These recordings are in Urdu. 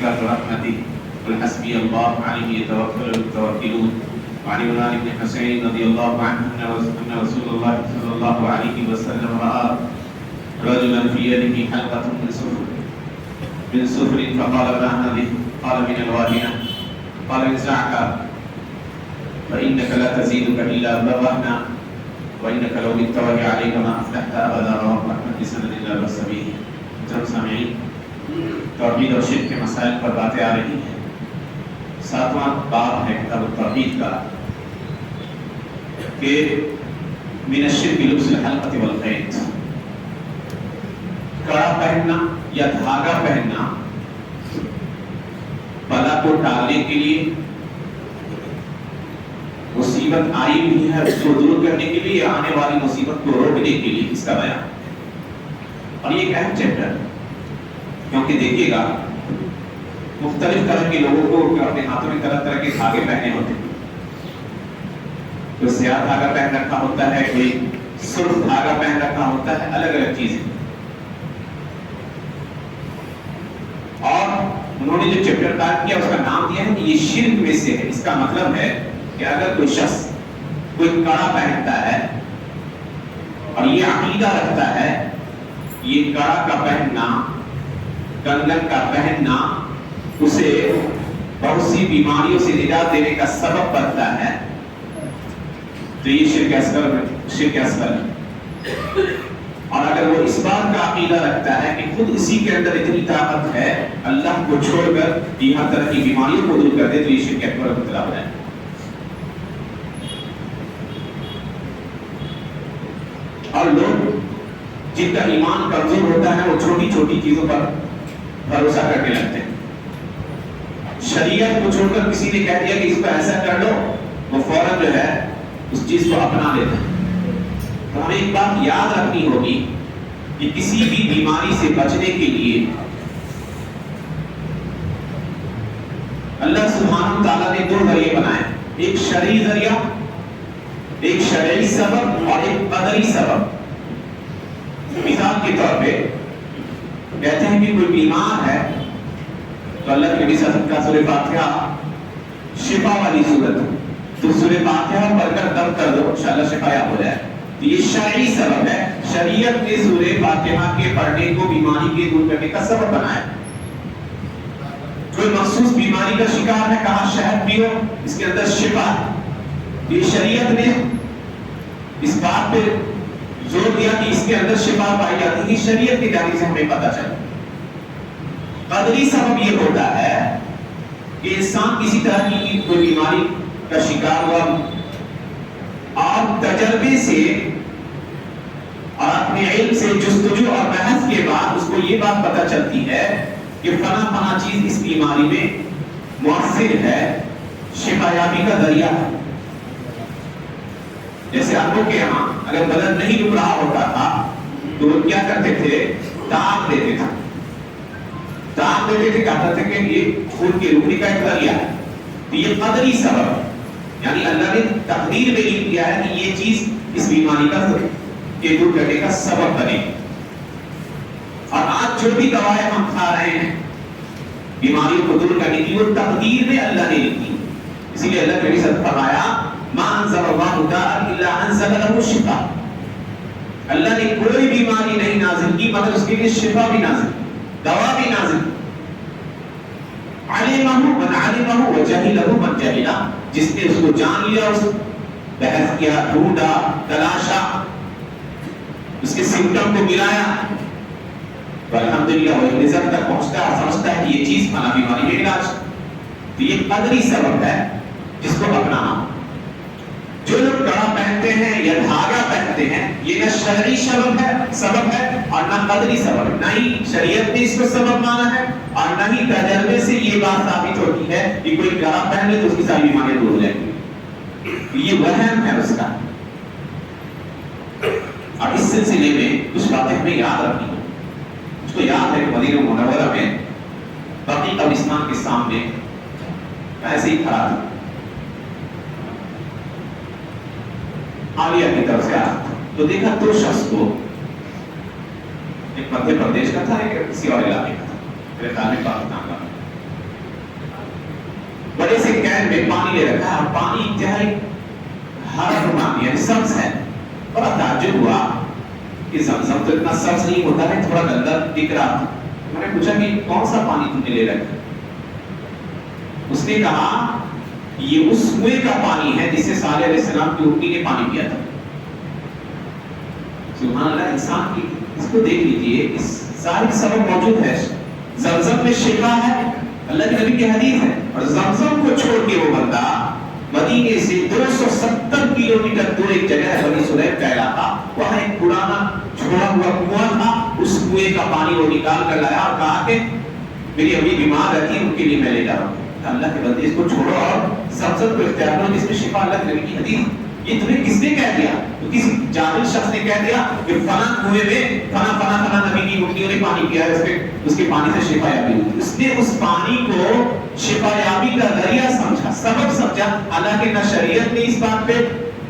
وسعت رحمته قل حسبي الله عليه يتوكل المتوكلون. وعن عمران بن حسين رضي الله عنه أن رسول الله صلى الله عليه وسلم رأى رجلا في يده حلقة من صفر فقال ما هذه؟ قال من الوادنة. قال انزعها فإنك لا تزيدك إلا بغنا وإنك لو بالتوكل عليك ما أفلحت أبدا. رواه أحمد بسند لا بأس به. محترم سامعین، توحید اور شرک کے مسائل پر باتیں آ رہی ہیں. 7واں باب ہے کتاب التوحید کا کہ من الشرک لبس الحلقۃ والخیط، کڑا پہننا یا دھاگا پہننا بلا کو ٹالنے کے لیے، مصیبت آئی بھی ہے اس کو دور کرنے کے لیے، آنے والی مصیبت کو روکنے کے لیے اس کا بیان. اور یہ ایک اہم چیپٹر، کیونکہ دیکھیے گا مختلف طرح کے لوگوں کو اپنے ہاتھوں میں طرح طرح کے دھاگے پہنے ہوتے ہیں. کوئی سیاہ دھاگا پہن رکھا ہوتا ہے، کوئی سرخ دھاگا پہن رکھا ہوتا ہے، الگ الگ چیزیں. اور انہوں نے جو چیپٹر قائم کیا اس کا نام دیا ہے کہ یہ شرک میں سے ہے. اس کا مطلب ہے کہ اگر کوئی شخص کوئی کڑا پہنتا ہے اور یہ عقیدہ رکھتا ہے یہ کڑا کا پہننا، کنگن کا پہننا اسے بہت سی بیماریوں سے نجات دینے کا سبب بنتا ہے، تو یہ شرک اصغر ہے. اور اگر وہ اس بات کا عقیدہ رکھتا ہے کہ خود اسی کے اندر اتنی طاقت ہے اللہ کو چھوڑ کر یہ ہر طرح کی بیماریوں کو دور کر دے، تو یہ شرک اکبر مبتلا ہو جائے. اور لوگ جن کا ایمان کمزور ہوتا ہے وہ چھوٹی چھوٹی چیزوں پر بھروسہ کرنے لگتے ہیں. شریعت کو چھوڑ کر کسی نے کہہ دیا کہ اس کو ایسا کر لو، وہ فوراً جو ہے اس چیز کو اپنا لیتے ہیں. تو ہمیں ایک بات یاد رکھنی ہوگی کہ کسی بھی بیماری سے بچنے کے لیے اللہ سبحانہ تعالیٰ نے 2 ذریعے بنائے، ایک شرعی ذریعہ، ایک شرعی سبب اور ایک قدری سبب. مثال کے طور پہ کہتے ہیں کہ کوئی بیمار ہے تو اللہ کے نبی صلی اللہ علیہ وسلم کا سورہ فاتحہ شفا والی سورت، تو سورہ فاتحہ پڑھ کر دم کر دو انشاءاللہ شفا یاب ہو جائے. تو یہ شرعی سبب ہے. شریعت نے سورہ فاتحہ کے پڑھنے کو بیماری کے دور کرنے کا سبب بنایا. کوئی مخصوص بیماری کا شکار ہے، کہا شہد پیو اس کے اندر شفا ہے. یہ شریعت نے اس بات پہ زور دیا کہ اس کے اندر شفا پائی جاتی ہے. شریعت کی جانب سے ہمیں پتہ چلا. قدری سبب یہ ہوتا ہے کہ انسان کسی طرح کی کوئی بیماری کا شکار ہوا اور تجربے سے اور اپنے علم سے جستجو اور بحث کے بعد اس کو یہ بات پتہ چلتی ہے کہ فلاں چیز اس بیماری میں مؤثر ہے، شفا یابی کا ذریعہ ہے. جیسے عربوں کے یہاں اگر بدن نہیں رک رہا ہوتا تھا تو وہ کیا کرتے تھے؟ داغ دیتے تھے. کہتے تھے کہ یہ خون کی رکنے کا ایک ذریعہ ہے. تو یہ قدری سبب ہے، یعنی اللہ نے تقدیر میں لکھ دیا ہے کہ یہ چیز اس بیماری کا کے دور کرنے کا سبب بنے. اور آج جو بھی دوائیں ہم کھا رہے ہیں بیماریوں کو دور کرنے کی، وہ تقدیر میں اللہ نے لکھی. اسی لیے اللہ کے نبی صلی اللہ علیہ وسلم فرمایا ما انزل اللہ داء الا انزل له الشفاء. اللہ نے کوئی بیماری نہیں نازل کی مگر اس کے لیے شفا بھی نازل، دوا بھی نازل. علمہ من علمہ وجہلہ من جہلہ. جس نے اس کو جان لیا، اس بحث کیا، ڈھونڈا، تلاشا، اس کے سمٹم کو ملایا، تو الحمدللہ وہ ایک رزلٹ تک پہنچتا ہے، سمجھتا ہے کہ یہ چیز فلاں بیماری میں علاج. تو یہ قدری سبب ہے جس کو اپنانا. جو لوگ کڑا پہنتے ہیں یا دھاگا پہنتے ہیں یہ نہ شرعی سبب ہے اور نہ قدری سبب ہے. نہ ہی شریعت نے اس کو سبب مانا ہے اور نہ ہی تجربے سے یہ بات ثابت ہوتی ہے کہ کوئی کڑا پہن لے تو اس کی ساری بیماریاں دور ہو جائیں گی. یہ وہم ہے اس کا. اور اس سلسلے میں کچھ باتیں ہمیں یاد رکھنی ہیں. مجھ کو یاد ہے کہ مدینہ منورہ میں بقیع قبرستان کے سامنے ایسے ہی کھڑا تھا، عالیہ کی طرف سے آیا تو دیکھا 2 شخص کو، ایک مدھیہ پردیش کا تھا، ایک کسی اور علاقے کا تھا، میرے خیال میں پاکستان کا. جگہ پہ پانی لے رکھا ہے اور پانی انتہائی ہرا نما یعنی سبز ہے. بڑا تعجب ہوا کہ زمزم تو اتنا سبز نہیں ہوتا ہے, تھوڑا گندا دکھ رہا تھا. میں نے پوچھا کہ کون سا پانی تم نے لے رکھا؟ اس نے کہا یہ اس کنویں کا پانی ہے جس سے صالح علیہ السلام کی اٹھنی نے پانی پیا تھا. سبحان اللہ, انسان کی اس کو دیکھ لیجئے, اس سارے سبب موجود ہے. زمزم میں شفا ہے, اللہ کے نبی کی حدیث ہے, اور زمزم کو چھوڑ کے وہ بندہ مدینے سے 270 کلومیٹر دور ایک جگہ ہے بنی سلیب کا علاقہ, وہاں ایک پرانا چھوڑا ہوا کنواں تھا, اس کنویں کا پانی وہ نکال کر لایا اور کہا کہ میری امی بیمار رہتی ہے, ان کے لیے میں لے جا رہا ہوں. اللہ کے بندے اس کو چھوڑو اور زمزم کو اختیار کرو جس میں شفا, اللہ کے نبی کی حدیث. یہ تمہیں کس نے کہہ دیا؟ تو کسی جاہل شخص نے کہہ دیا کہ فلاں کنویں میں فلاں نبی کی اٹھنیوں نے پانی پیا ہے, اس کے پانی سے شفا یابی ہوئی. اس نے اس پانی کو شفا یابی کا ذریعہ سمجھا, سبب سمجھا. حالانکہ نہ شریعت نے اس بات پہ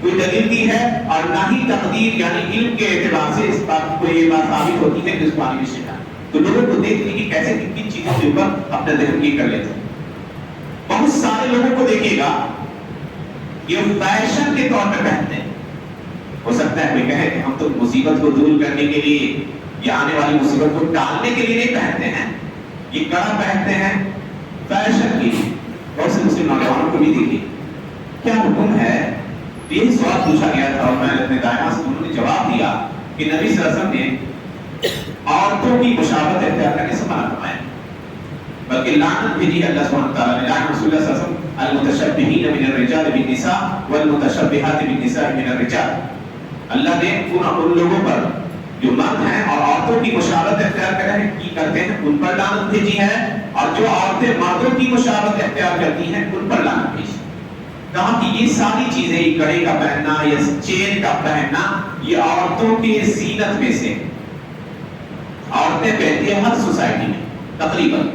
کوئی دلیل دی ہے اور نہ ہی تقدیر یعنی علم کے اعتبار سے اس بات کو یہ بات ثابت ہوتی ہے کہ اس پانی میں شفا. تو لوگوں کو دیکھ لیجیے کیسے کن کن چیزوں کے اوپر اپنا ذہن کی کر لیتے ہیں. بہت سارے لوگوں کو دیکھیے گا یہ فیشن کے طور پہ پہنتے ہیں. ہو سکتا ہے کوئی کہے کہ ہم تو مصیبت کو دور کرنے کے لیے یا آنے والی مصیبت کو ٹالنے کے لیے نہیں پہنتے ہیں, یہ کڑا پہنتے ہیں فیشن کے لیے. بہت سے مسلم نوجوانوں کو بھی دیکھیے کیا حکم ہے. یہ سوال پوچھا گیا تھا اور میں نے اپنے دائما سے انہوں نے جواب دیا کہ نبی صلی اللہ علیہ وسلم نے عورتوں کی مشابہت اختیار کرنے سے منع فرمایا, بلکہ لعنت بھیجی اللہ سبحانہ وتعالی نے. لعن رسول اللہ صلی اللہ علیہ وسلم المتشبہین من الرجال بالنساء والمتشبہات بالنساء من الرجال. اللہ نے ان لوگوں پر جو مرد ہیں اور عورتوں کی مشابہت اختیار کرتے ہیں ان پر لعنت بھیجی ہے, اور جو عورتیں مردوں کی مشابہت اختیار کرتی ہیں ان پر لعنت بھیجی. کہا کہ یہ ساری چیزیں, یہ کڑے کا پہننا یا چین کا پہننا, یہ عورتوں کے زینت میں سے عورتیں پہنتی ہیں ہر سوسائٹی میں تقریباً.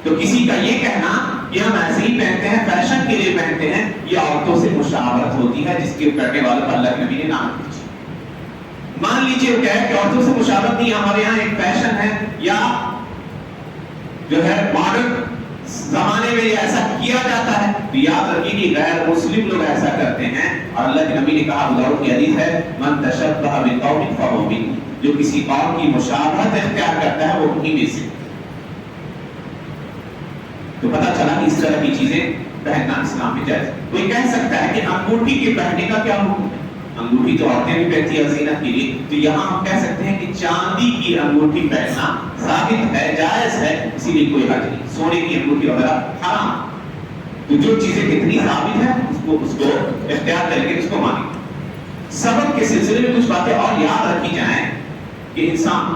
تو کسی کا یہ کہنا کہ ہم ایسے ہی پہنتے ہیں, فیشن کے لیے پہنتے ہیں, یہ عورتوں سے مشابہت ہوتی ہے جس کے کرنے والے پر اللہ کے نبی نے نام بھیجی. مان لیجیے وہ کہے کہ عورتوں سے مشابہت نہیں, ہمارے یہاں ایک فیشن ہے یا جو ہے ماڈرن زمانے میں یہ ایسا کیا جاتا ہے, تو یاد رکھیے کہ غیر مسلم لوگ ایسا کرتے ہیں. اور اللہ کے نبی نے کہا, ابو داؤد کی حدیث ہے, من تشبہ بقوم فہو منہم, جو کسی قوم کی مشابہت اختیار کرتا ہے وہ انہی میں سے. تو پتہ چلا کہ اس طرح کی چیزیں پہننا اسلام میں جائز ہے. کوئی کہہ سکتا ہے کہ انگوٹھی کے پہننے کا کیا حکم ہے؟ انگوٹھی تو عورتیں بھی پہنتی ہیں زینت کے لیے, تو یہاں ہم کہہ سکتے ہیں کہ چاندی کی انگوٹھی پہننا ثابت ہے, جائز ہے, اسی لیے کوئی حرج نہیں. سونے کی انگوٹھی وغیرہ حرام. تو جو چیزیں کتنی ثابت ہیں اس کو اختیار کریں گے, اس کو مانیں گے. سبب کے سلسلے میں کچھ باتیں اور یاد رکھی جائیں کہ انسان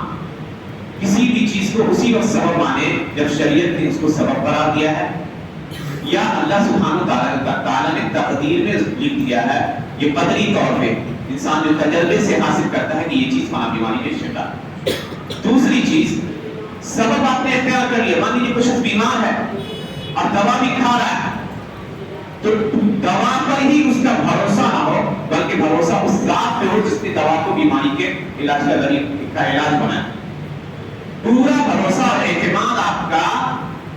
کسی بھی چیز کو اسی وقت سبب مانے جب شریعت نے اس کو سبب قرار دیا ہے, یا اللہ سبحانہ تعالیٰ نے تقدیر میں لکھ دیا ہے. یہ قدری طور پہ انسان جو تجربے سے حاصل کرتا ہے کہ یہ چیز فلاں بیماری میں شفا. دوسری چیز, سبب آپ نے اختیار کر لیا. مان لیجیے کوئی شخص بیمار ہے اور دوا بھی کھا رہا ہے, تو دوا پر ہی اس کا بھروسہ نہ ہو, بلکہ بھروسہ اس ذات پہ ہو جس نے دوا کو بیماری کے علاج کا علاج بنایا. پورا بھروسہ اور اعتماد آپ کا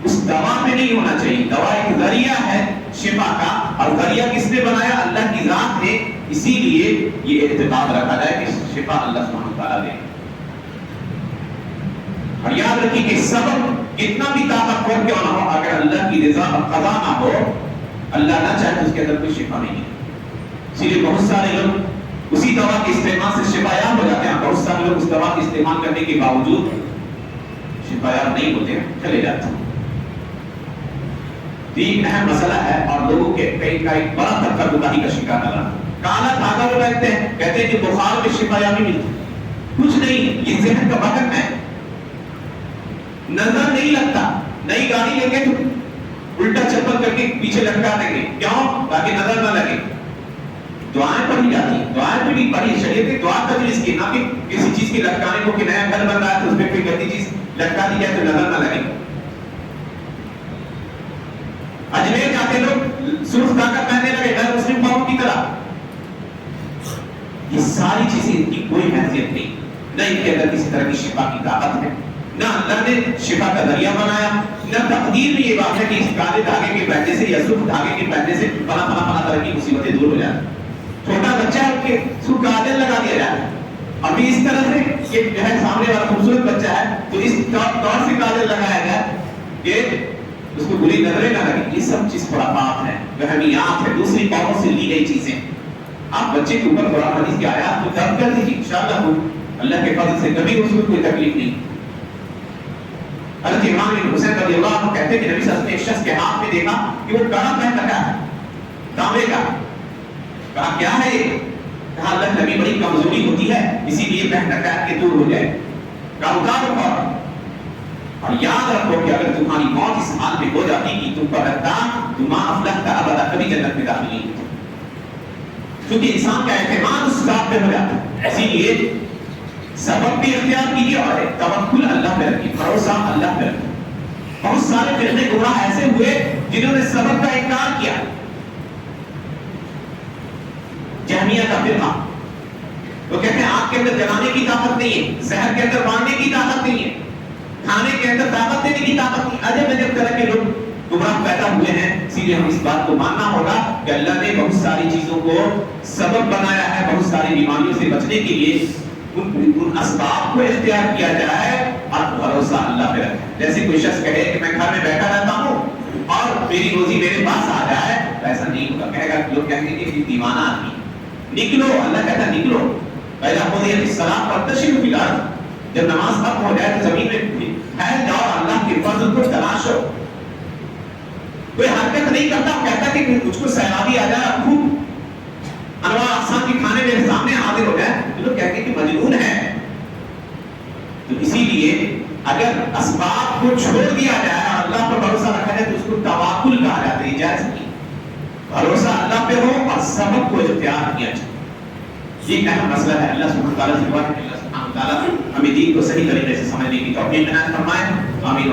اس دوا پہ نہیں ہونا چاہیے. دوا ایک ذریعہ ہے شفا کا, اور ذریعہ کس نے بنایا؟ اللہ کی ذات نے. اسی لیے یہ اعتماد رکھا جائے کہ شفا اللہ سبحانہ وتعالیٰ دے. اور یاد رکھیے کہ سبب کتنا بھی طاقتور کیوں نہ ہو, اگر اللہ کی رضا اور قضا نہ ہو, اللہ نہ چاہے تو اس کے اندر کوئی شفا نہیں ہے. اسی لیے بہت سارے لوگ اسی دوا کے استعمال سے شفا یاب ہو جاتے ہیں, بہت سارے لوگ اس دوا کے استعمال کرنے کے باوجود شفا یاب نہیں ہوتے ہیں, چلے جاتے ہیں. یہ اہم مسئلہ ہے اور لوگوں کے کئی کا ایک بڑا طبقہ گمراہی کا شکار نہ رہا. کالا دھاگا وہ کہتے ہیں کہ بخار میں شفا یابی ملتی, کچھ نہیں. یہ ذہن کا وہم ہے. نظر نہیں لگتا, نئی گاڑی لیں گے تو الٹا چپل کر کے پیچھے لٹکا دیں گے, کیوں؟ تاکہ نظر نہ لگے. دعائیں پڑھی جاتی ہیں, دعائیں بھی پڑھی, شریعت نے دعا تجویز کی, نہ کہ کسی چیز کی لٹکانے کو کہ نیا گھر بن رہا ہے تو اس پہ کوئی گندی چیز لٹکا دی جائے تو نظر نہ لگے. اجمیر جاتے لوگ سرخ دھاگا پہننے لگے غیر مسلم قوم کی طرح. یہ ساری چیزیں ان کی کوئی حیثیت نہیں, نہ ان کے اندر کسی طرح کی شفا کی طاقت ہے, نہ اللہ نے شفا کا ذریعہ بنایا, نہ تقدیر تقدیر میں یہ بات ہے کہ اس کالے دھاگے کے پہننے سے یا سرخ دھاگے کے پہننے سے فلاں طرح کی مصیبتیں دور ہو جاتی ہیں. چھوٹا بچہ ہے کہ اس کو کاجل لگا دیا جاتا ہے. ابھی اس طرح سے کہ جو ہے سامنے والا خوبصورت بچہ ہے تو اس طور سے کاجل لگایا گیا کہ اس کو بری نظریں نہ لگی. یہ سب چیز خرافات ہے، وہمیات ہے، دوسری قوموں سے لی گئی چیزیں. آپ بچے کے اوپر قرآن حدیث کی آیات کو درج کر دیجیے، انشاءاللہ اللہ کے فضل سے کبھی اس کو کوئی تکلیف نہیں. حضرت امام بن حسین رضی اللہ عنہ کہتے ہیں کہ نبی صلی اللہ علیہ وسلم نے ایک شخص کے ہاتھ میں دیکھا کہ وہ کڑا پہن رکھا ہے تانبے کا. کہا کیا ہے یہ؟ کہا اللہ نبی بڑی کمزوری ہوتی ہے اسی لیے پہن رکھا ہے کہ دور ہو جائے. کہا اتارو فوراً، اور یاد رکھو کہ اگر تمہاری موت اس حال میں ہو جاتی کہ تم پر رکھتا تو ما افلحت ابدا، کبھی جنت میں داخل نہیں ہوتی. کیونکہ انسان کا اعتماد اس ذات پہ ہو جاتا ہے. اسی لیے سبب بھی اختیار کیجیے اور توکل اللہ پہ رکھیے، بھروسہ اللہ پہ رکھیے. بہت سارے فرقے گمراہ ایسے ہوئے جنہوں نے سبب کا انکار کیا. جہمیہ کا فرقہ وہ کہتے ہیں آگ کے اندر جلانے کی طاقت نہیں ہے، زہر کے اندر مارنے کی طاقت نہیں ہے، کھانے کے اندر طاقت دینے کی طاقت نہیں. عجب عجب طرح کے لوگ گمراہ پیدا ہوئے ہیں. اسی لیے ہم اس بات کو ماننا ہوگا کہ اللہ نے بہت ساری چیزوں کو سبب بنایا ہے، بہت ساری بیماریوں سے بچنے کے لیے ان اسباب کو اختیار کیا جائے اور بھروسہ اللہ پہ رکھے. جیسے کوئی شخص کہے کہ میں گھر میں بیٹھا رہتا ہوں اور میری روزی میرے پاس آ جائے تو ایسا نہیں ہوگا. کہے گا لوگ کہیں گے کہ دیوانہ آدمی. نکلو، اللہ کہتا ہے نکلو. پہلا قضیت الصلاۃ فانتشروا فی الارض، جب نماز ختم ہو جائے تو زمین میں پھیل جاؤ، اللہ کے فضل کو تلاشو. کوئی حرکت نہیں کرتا، کہتا کہ مجھ کو سیلابی آ جائے، خوب انواع اقسام کے کھانے میرے سامنے حاضر ہو جائے، تو لوگ کہتے ہیں کہ مجنون ہے. تو اسی لیے اگر اسباب کو چھوڑ دیا جائے اور اللہ پر بھروسہ رکھا جائے تو اس کو توکل کہا جاتا ہے. جائز نہیں، بھروسہ اللہ پہ ہو اور سبب کو اختیار کیا جائے. یہ اہم مسئلہ ہے. اللہ سبحانہ وتعالیٰ سے دعا ہے کہ اللہ سبحانہ وتعالیٰ ہمیں دین کو صحیح طریقے سے سمجھنے کی توفیق عنایت فرمائے. آمین.